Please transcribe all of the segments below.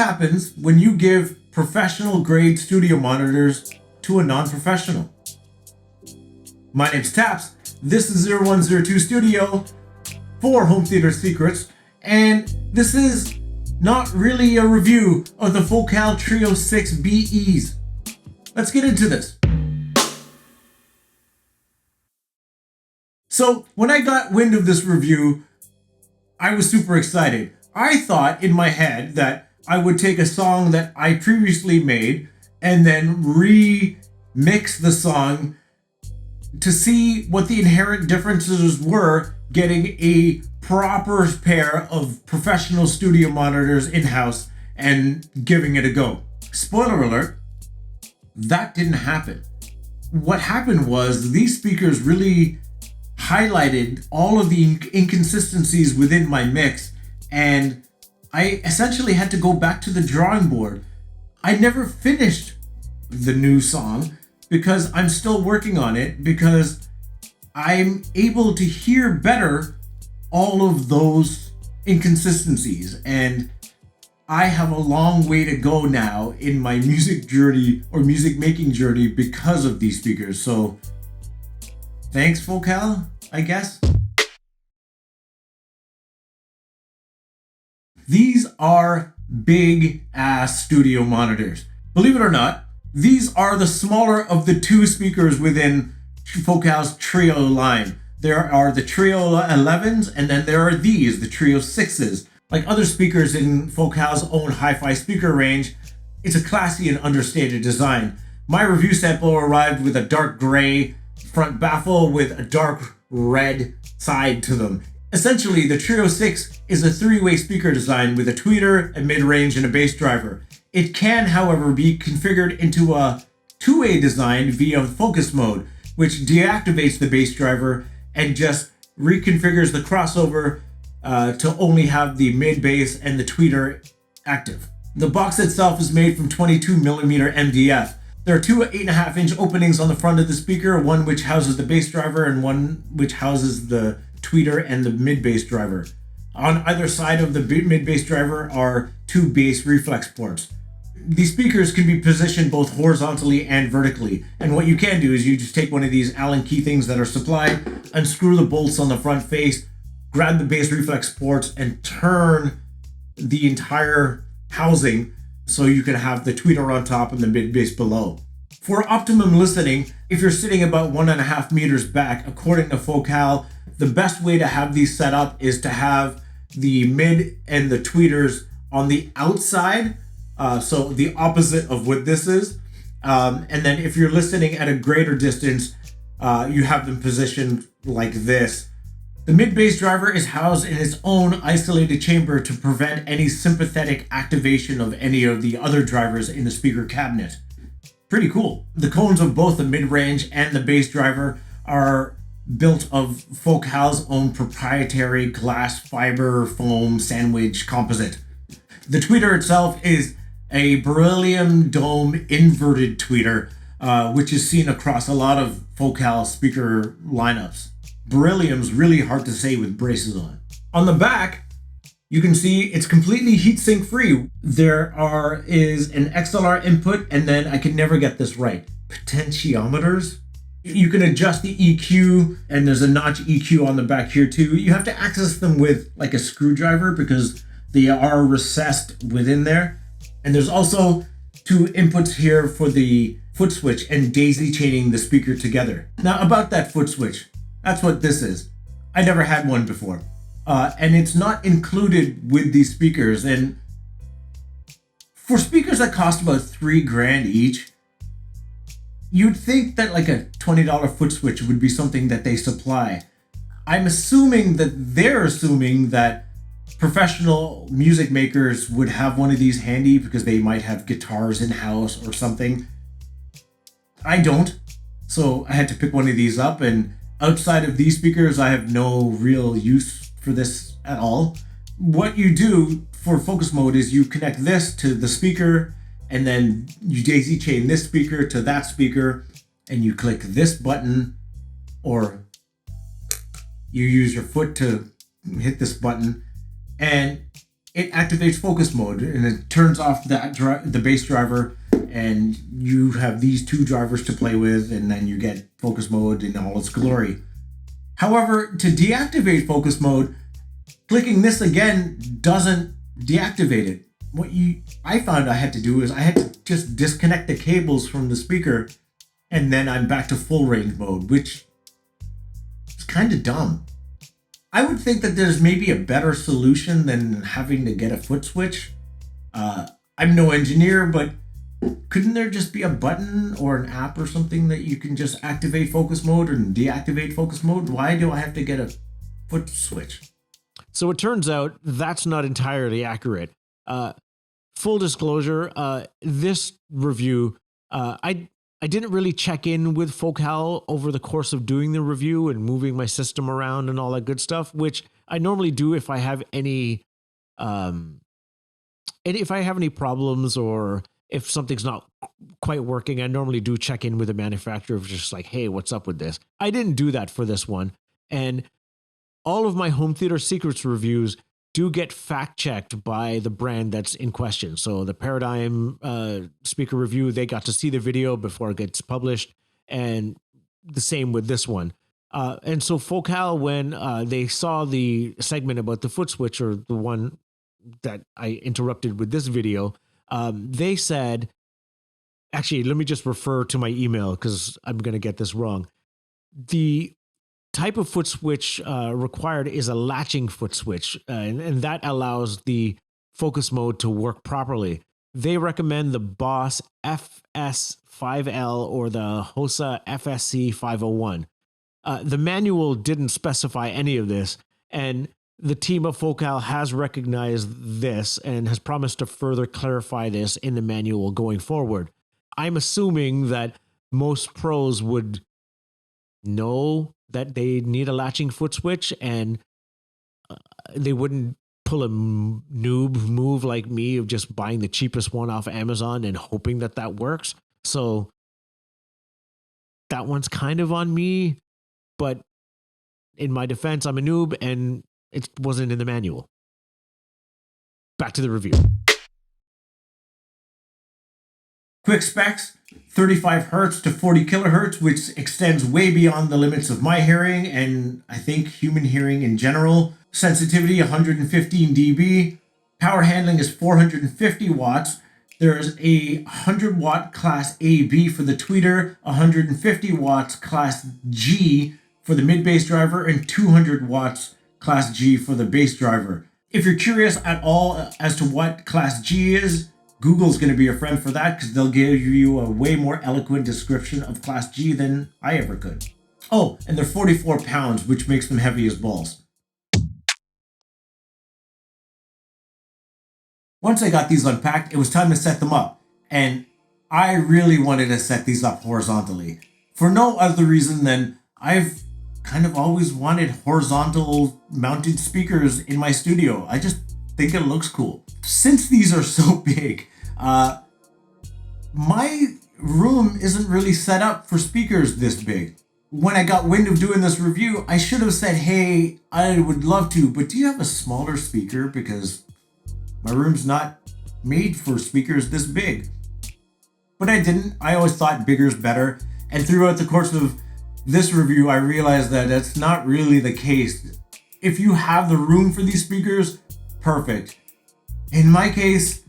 happens when you give professional grade studio monitors to a non-professional. My name's Taps. This is 0102 Studio for Home Theater Secrets, and this is not really a review of the Focal TRIO6 BEs. Let's get into this. So when I got wind of this review, I was super excited. I thought in my head that I would take a song that I previously made and then remix the song to see what the inherent differences were getting a proper pair of professional studio monitors in-house and giving it a go. Spoiler alert, that didn't happen. What happened was these speakers really highlighted all of the inconsistencies within my mix, and I essentially had to go back to the drawing board. I never finished the new song because I'm still working on it, because I'm able to hear better all of those inconsistencies, and I have a long way to go now in my music journey or music making journey because of these speakers. So thanks, Focal, I guess. These are big ass studio monitors. Believe it or not, these are the smaller of the two speakers within Focal's Trio line. There are the Trio 11s, and then there are these, the Trio 6s. Like other speakers in Focal's own hi-fi speaker range, it's a classy and understated design. My review sample arrived with a dark gray front baffle with a dark red side to them. Essentially, the Trio 6 is a three-way speaker design with a tweeter, a mid-range, and a bass driver. It can, however, be configured into a two-way design via focus mode, which deactivates the bass driver and just reconfigures the crossover to only have the mid-bass and the tweeter active. The box itself is made from 22mm MDF. There are two 8.5-inch openings on the front of the speaker, one which houses the bass driver and one which houses the tweeter and the mid-bass driver. On either side of the mid-bass driver are two bass reflex ports. These speakers can be positioned both horizontally and vertically, and what you can do is you just take one of these Allen key things that are supplied, unscrew the bolts on the front face, grab the bass reflex ports, and turn the entire housing so you can have the tweeter on top and the mid-bass below. For optimum listening, if you're sitting about 1.5 meters back, according to Focal, the best way to have these set up is to have the mid and the tweeters on the outside, so the opposite of what this is. And then if you're listening at a greater distance, you have them positioned like this. The mid-bass driver is housed in its own isolated chamber to prevent any sympathetic activation of any of the other drivers in the speaker cabinet. Pretty cool. The cones of both the mid-range and the bass driver are built of Focal's own proprietary glass fiber foam sandwich composite. The tweeter itself is a beryllium dome inverted tweeter, which is seen across a lot of Focal speaker lineups. Beryllium's really hard to say with braces on. On the back, you can see it's completely heatsink free. There is an XLR input, and then I can never get this right, potentiometers. You can adjust the EQ, and there's a notch EQ on the back here too. You have to access them with like a screwdriver because they are recessed within there. And there's also two inputs here for the foot switch and daisy chaining the speaker together. Now about that foot switch, that's what this is. I never had one before. And it's not included with these speakers. And for speakers that cost about $3,000 each, you'd think that like a $20 foot switch would be something that they supply. I'm assuming that they're assuming that professional music makers would have one of these handy because they might have guitars in-house or something. I don't. So I had to pick one of these up, and outside of these speakers, I have no real use for this at all. What you do for focus mode is you connect this to the speaker, and then you daisy chain this speaker to that speaker, and you click this button, or you use your foot to hit this button, and it activates focus mode and it turns off the bass driver, and you have these two drivers to play with, and then you get focus mode in all its glory. However, to deactivate focus mode, clicking this again doesn't deactivate it. What I found I had to do is I had to just disconnect the cables from the speaker, and then I'm back to full range mode, which is kind of dumb. I would think that there's maybe a better solution than having to get a foot switch. I'm no engineer, but couldn't there just be a button or an app or something that you can just activate focus mode and deactivate focus mode? Why do I have to get a foot switch? So it turns out that's not entirely accurate. Full disclosure, this review, I didn't really check in with Focal over the course of doing the review and moving my system around and all that good stuff, which I normally do if I have any problems or if something's not quite working. I normally do check in with the manufacturer of just like, hey, what's up with this? I didn't do that for this one. And all of my home theater secrets reviews do get fact checked by the brand that's in question. So the Paradigm speaker review, they got to see the video before it gets published, and the same with this one. And so Focal, when they saw the segment about the foot switch, or the one that I interrupted with this video, they said, actually, let me just refer to my email because I'm going to get this wrong. The type of foot switch required is a latching foot switch, and that allows the focus mode to work properly. They recommend the Boss FS5L or the Hosa FSC 501. The manual didn't specify any of this, and the team of Focal has recognized this and has promised to further clarify this in the manual going forward. I'm assuming that most pros would know that they need a latching foot switch, and they wouldn't pull a noob move like me of just buying the cheapest one off Amazon and hoping that that works. So that one's kind of on me, but in my defense, I'm a noob and it wasn't in the manual. Back to the review. Quick specs: 35 hertz to 40 kilohertz, which extends way beyond the limits of my hearing and I think human hearing in general. Sensitivity 115 dB. Power handling is 450 watts. There's a 100 watt class AB for the tweeter, 150 watts class G for the mid bass driver, and 200 watts class G for the bass driver. If you're curious at all as to what class G is, Google's going to be your friend for that, because they'll give you a way more eloquent description of Class G than I ever could. Oh, and they're 44 pounds, which makes them heavy as balls. Once I got these unpacked, it was time to set them up. And I really wanted to set these up horizontally. For no other reason than I've kind of always wanted horizontal mounted speakers in my studio. I just think it looks cool. Since these are so big, my room isn't really set up for speakers this big. When I got wind of doing this review, I should have said, hey, I would love to, but do you have a smaller speaker? Because my room's not made for speakers this big. But I didn't. I always thought bigger's better. And throughout the course of this review, I realized that that's not really the case. If you have the room for these speakers, perfect. In my case,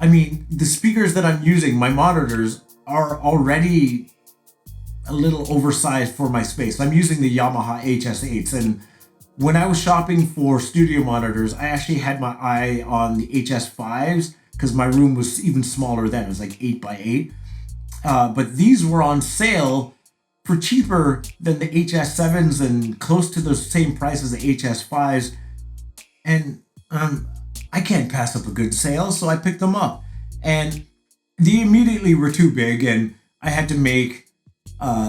I mean, the speakers that I'm using, my monitors, are already a little oversized for my space. I'm using the Yamaha HS8s, and when I was shopping for studio monitors, I actually had my eye on the HS5s because my room was even smaller then. It was like 8x8. But these were on sale for cheaper than the HS7s and close to the same price as the HS5s. And I can't pass up a good sale, so I picked them up. And they immediately were too big, and I had to make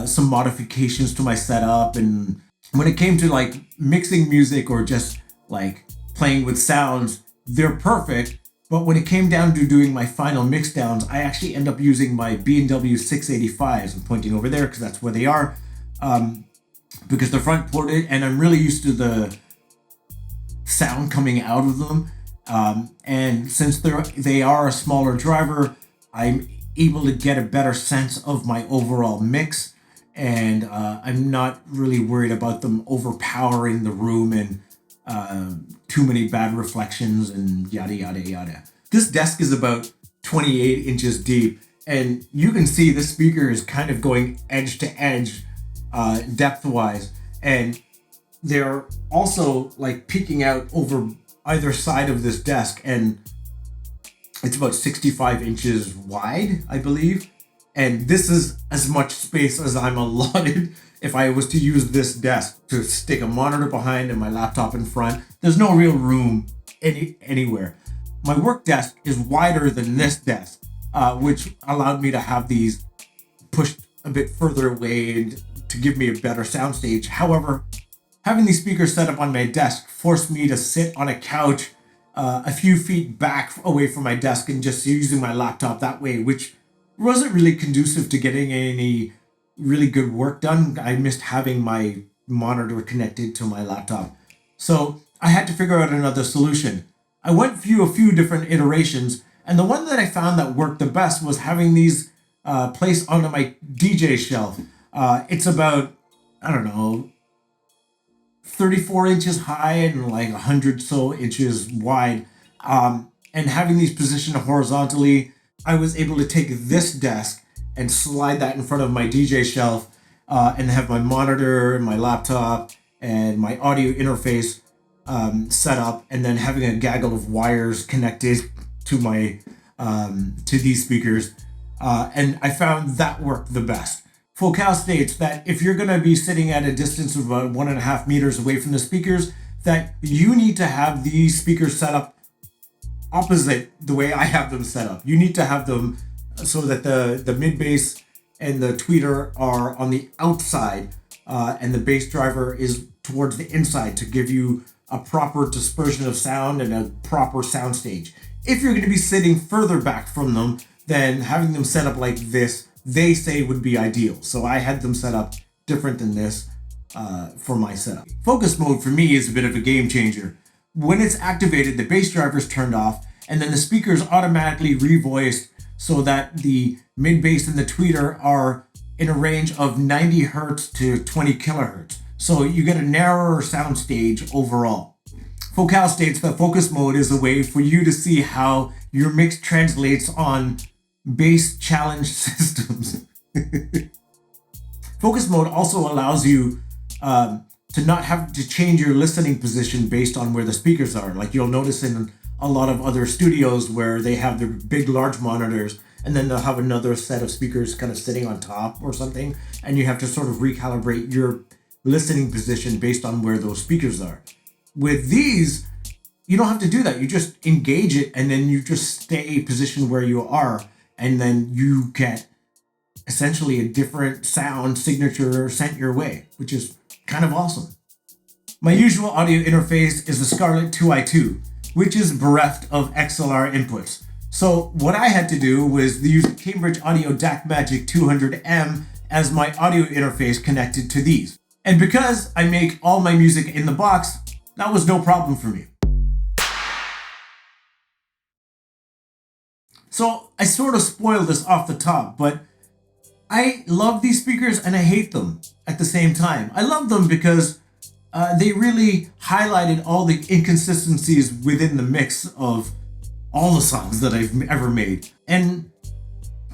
some modifications to my setup. And when it came to like mixing music or just like playing with sounds, they're perfect. But when it came down to doing my final mix downs, I actually end up using my B&W 685s. I'm pointing over there because that's where they are, because they're front ported, and I'm really used to the sound coming out of them. And since they are a smaller driver, I'm able to get a better sense of my overall mix, and I'm not really worried about them overpowering the room and too many bad reflections and yada yada yada. This desk is about 28 inches deep, and you can see the speaker is kind of going edge to edge, depth wise, and they're also like peeking out over either side of this desk, and it's about 65 inches wide, I believe. And this is as much space as I'm allotted if I was to use this desk to stick a monitor behind and my laptop in front. There's no real room anywhere. My work desk is wider than this desk, which allowed me to have these pushed a bit further away and to give me a better soundstage. However, having these speakers set up on my desk forced me to sit on a couch a few feet back away from my desk and just using my laptop that way, which wasn't really conducive to getting any really good work done. I missed having my monitor connected to my laptop. So I had to figure out another solution. I went through a few different iterations, and the one that I found that worked the best was having these placed onto my DJ shelf. It's about, I don't know, 34 inches high and like 100 so inches wide. And having these positioned horizontally, I was able to take this desk and slide that in front of my DJ shelf and have my monitor, my laptop, and my audio interface set up, and then having a gaggle of wires connected to my to these speakers. And I found that worked the best. Focal states that if you're going to be sitting at a distance of about 1.5 meters away from the speakers, that you need to have these speakers set up opposite the way I have them set up. You need to have them so that the mid bass and the tweeter are on the outside, and the bass driver is towards the inside to give you a proper dispersion of sound and a proper sound stage. If you're going to be sitting further back from them, then having them set up like this, they say would be ideal. So I had them set up different than this for my setup. Focus mode for me is a bit of a game changer. When it's activated, the bass driver is turned off, and then the speakers automatically revoiced so that the mid bass and the tweeter are in a range of 90 hertz to 20 kilohertz. So you get a narrower sound stage overall. Focal states that focus mode is a way for you to see how your mix translates on bass challenge systems. Focus mode also allows you to not have to change your listening position based on where the speakers are. Like you'll notice in a lot of other studios where they have their big, large monitors, and then they'll have another set of speakers kind of sitting on top or something, and you have to sort of recalibrate your listening position based on where those speakers are. With these, you don't have to do that. You just engage it, and then you just stay positioned where you are, and then you get essentially a different sound signature sent your way, which is kind of awesome. My usual audio interface is the Scarlett 2i2, which is bereft of XLR inputs. So what I had to do was use the Cambridge Audio DAC Magic 200M as my audio interface connected to these. And because I make all my music in the box, that was no problem for me. So I sort of spoiled this off the top, but I love these speakers and I hate them at the same time. I love them because they really highlighted all the inconsistencies within the mix of all the songs that I've ever made. And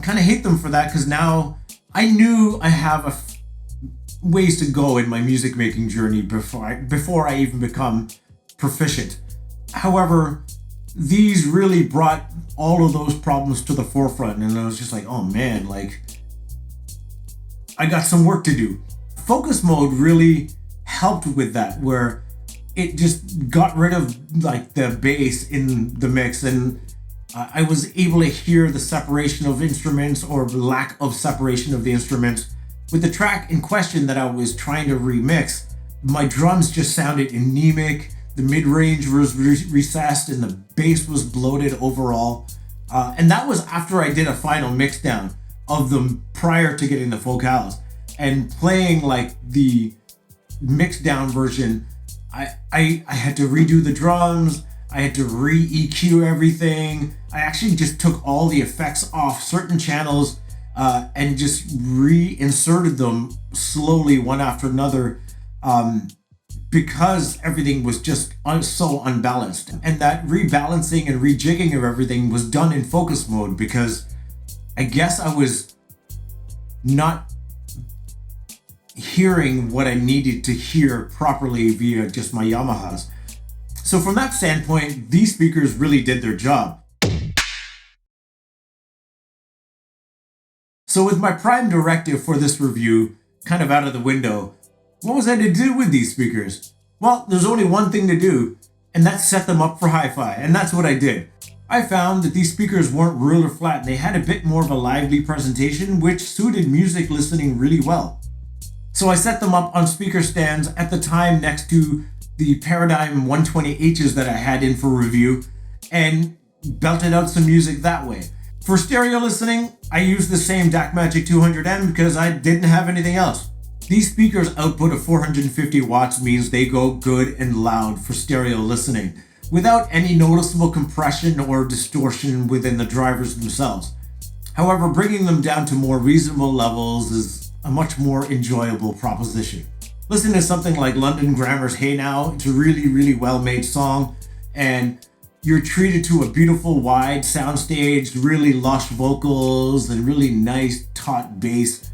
kind of hate them for that because now I knew I have ways to go in my music making journey before I even become proficient. However, these really brought all of those problems to the forefront, and I was just like, oh man, like I got some work to do. Focus mode really helped with that, where it just got rid of like the bass in the mix, and I was able to hear the separation of instruments or lack of separation of the instruments. With the track in question that I was trying to remix, my drums just sounded anemic, the mid-range was recessed, and the bass was bloated overall. And that was after I did a final mix down of them prior to getting the vocals. And playing like the mixed down version, I had to redo the drums, I had to re-EQ everything. I actually just took all the effects off certain channels and just reinserted them slowly one after another because everything was just so unbalanced. And that rebalancing and rejigging of everything was done in focus mode because I guess I was not hearing what I needed to hear properly via just my Yamahas. So from that standpoint, these speakers really did their job. So with my prime directive for this review kind of out of the window, what was I to do with these speakers? Well, there's only one thing to do, and that's set them up for hi-fi, and that's what I did. I found that these speakers weren't ruler flat, and they had a bit more of a lively presentation, which suited music listening really well. So I set them up on speaker stands at the time next to the Paradigm 120Hs that I had in for review, and belted out some music that way. For stereo listening, I used the same DAC Magic 200M because I didn't have anything else. These speakers' output of 450 watts means they go good and loud for stereo listening, without any noticeable compression or distortion within the drivers themselves. However, bringing them down to more reasonable levels is a much more enjoyable proposition. Listen to something like London Grammar's Hey Now. It's a really, really well-made song, and you're treated to a beautiful wide soundstage, really lush vocals, and really nice taut bass.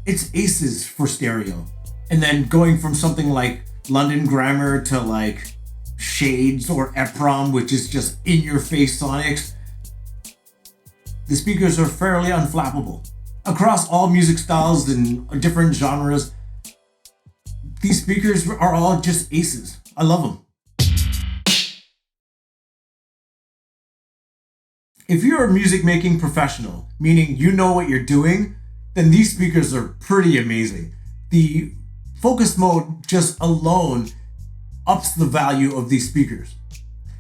It's aces for stereo. And then going from something like London Grammar to like Shades or EPROM, which is just in-your-face sonics, the speakers are fairly unflappable. Across all music styles and different genres, these speakers are all just aces. I love them. If you're a music making professional, meaning you know what you're doing, then these speakers are pretty amazing. The focus mode just alone ups the value of these speakers.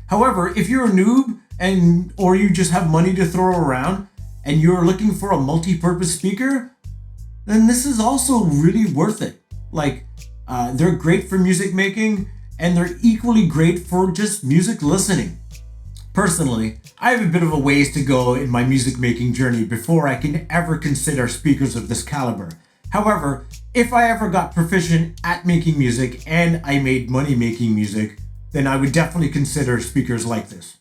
However, if you're a noob or you just have money to throw around and you're looking for a multi-purpose speaker, then this is also really worth it. They're great for music making, and they're equally great for just music listening. Personally, I have a bit of a ways to go in my music making journey before I can ever consider speakers of this caliber. However, if I ever got proficient at making music and I made money making music, then I would definitely consider speakers like this.